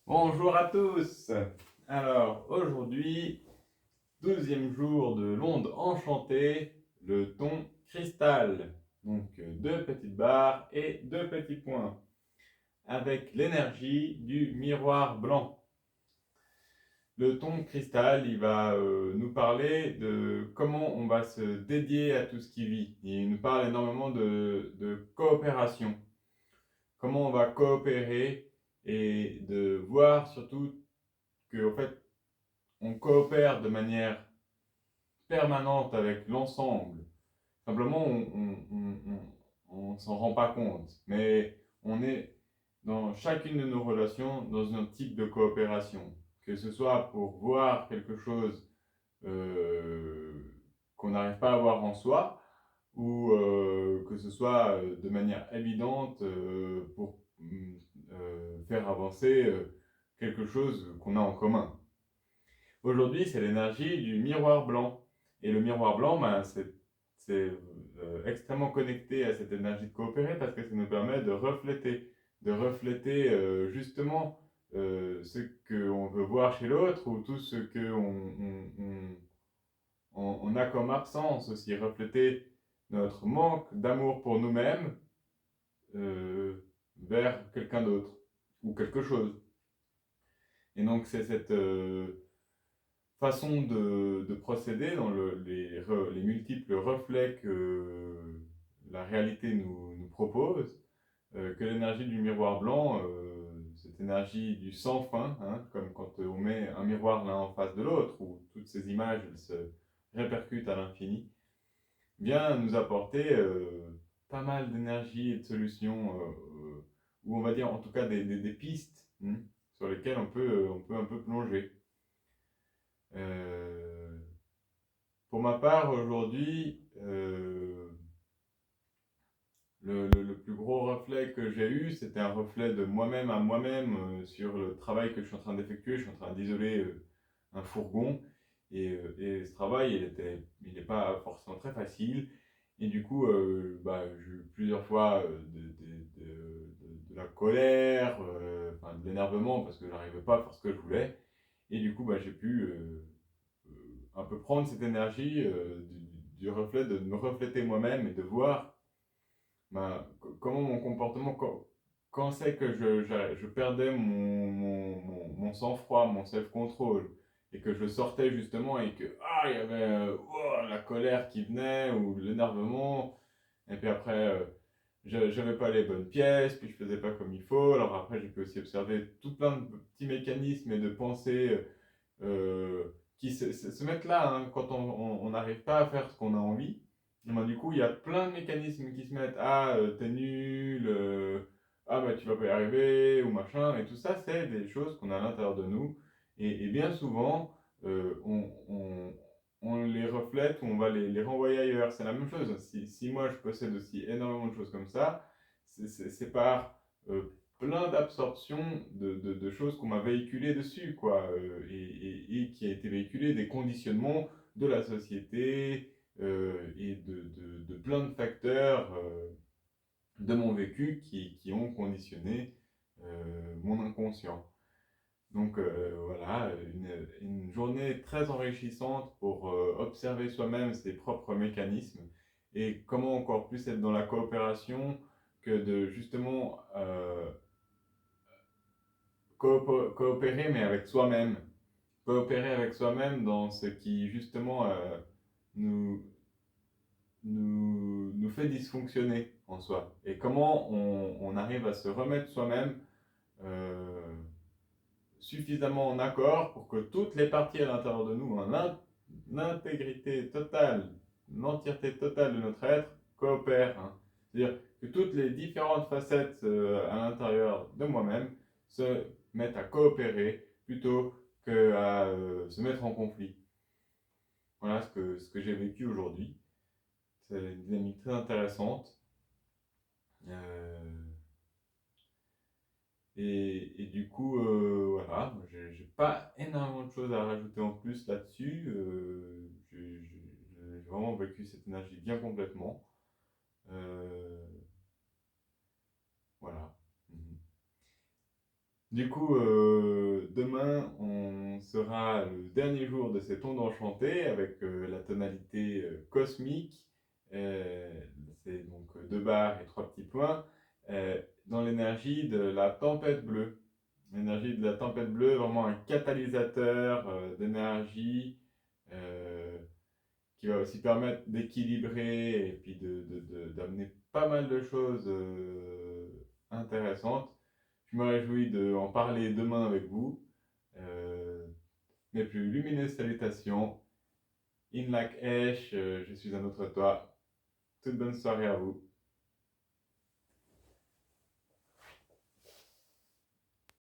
Bonjour à tous. Alors aujourd'hui, 12e jour de l'onde enchantée, le ton cristal. Donc deux petites barres et deux petits points, avec l'énergie du miroir blanc. Le ton cristal, il va nous parler de comment on va se dédier à tout ce qui vit. Il nous parle énormément de coopération. Comment on va coopérer et de voir surtout que, en fait, on coopère de manière permanente avec l'ensemble. Simplement, on s'en rend pas compte. Mais on est dans chacune de nos relations dans un type de coopération. Que ce soit pour voir quelque chose qu'on n'arrive pas à voir en soi, ou que ce soit de manière évidente pour faire avancer quelque chose qu'on a en commun. Aujourd'hui, c'est l'énergie du miroir blanc. Et le miroir blanc, ben, c'est extrêmement connecté à cette énergie de coopérer parce que ça nous permet de refléter justement ce qu'on veut voir chez l'autre ou tout ce qu'on a comme absence aussi, refléter notre manque d'amour pour nous-mêmes euh, vers quelqu'un d'autre ou quelque chose. Et donc c'est cette façon de procéder dans les multiples reflets que la réalité nous propose, que l'énergie du miroir blanc, cette énergie du sans fin, hein, comme quand on met un miroir l'un en face de l'autre, où toutes ces images se répercutent à l'infini, vient nous apporter pas mal d'énergie et de solutions, ou on va dire en tout cas des pistes sur lesquelles on peut un peu plonger. Euh, pour ma part, aujourd'hui, le plus gros reflet que j'ai eu, c'était un reflet de moi-même à moi-même sur le travail que je suis en train d'effectuer. Je suis en train d'isoler un fourgon et ce travail, il n'est pas forcément très facile. Et du coup, j'ai eu plusieurs fois de la colère, enfin, de l'énervement parce que je n'arrivais pas à faire ce que je voulais. Et du coup, j'ai pu un peu prendre cette énergie du reflet, de me refléter moi-même et de voir comment mon comportement, quand c'est que je perdais mon sang-froid, mon self-control, et que je sortais justement et que il y avait la colère qui venait ou l'énervement, et puis après, j'avais pas les bonnes pièces, puis je faisais pas comme il faut. Alors après, j'ai pu aussi observer tout plein de petits mécanismes et de pensées qui se mettent là hein, quand on n'arrive pas à faire ce qu'on a envie. Et ben, du coup, il y a plein de mécanismes qui se mettent. Ah, t'es nul, ah, bah, tu vas pas y arriver, ou machin. Et tout ça, c'est des choses qu'on a à l'intérieur de nous. Et bien souvent, on les reflète ou on va les renvoyer ailleurs. C'est la même chose. Si moi, je possède aussi énormément de choses comme ça, c'est par plein d'absorptions de choses qu'on m'a véhiculées dessus, quoi, et qui a été véhiculé des conditionnements de la société et de plein de facteurs de mon vécu qui ont conditionné mon inconscient. Donc voilà, une journée très enrichissante pour observer soi-même ses propres mécanismes et comment encore plus être dans la coopération que de justement coopérer mais avec soi-même. Coopérer avec soi-même dans ce qui justement nous, nous fait dysfonctionner en soi. Et comment on arrive à se remettre soi-même euh, suffisamment en accord pour que toutes les parties à l'intérieur de nous, l'intégrité totale, l'entièreté totale de notre être, coopèrent. Hein. C'est-à-dire que toutes les différentes facettes à l'intérieur de moi-même se mettent à coopérer plutôt qu'à se mettre en conflit. Voilà ce que j'ai vécu aujourd'hui. C'est une dynamique très intéressante. Euh, et du coup, voilà, j'ai pas énormément de choses à rajouter en plus là-dessus. J'ai vraiment vécu cette énergie bien complètement. Euh, voilà. Mhm. Du coup, demain, on sera le dernier jour de cette onde enchantée avec la tonalité cosmique. Euh, c'est donc deux barres et trois petits points dans l'énergie de la tempête bleue. L'énergie de la tempête bleue, vraiment un catalyseur d'énergie euh, qui va aussi permettre d'équilibrer et puis d'amener pas mal de choses intéressantes. Je me réjouis d'en parler demain avec vous. Euh, mes plus lumineuses salutations. In Lac Esch, je suis à notre toit. Toute bonne soirée à vous.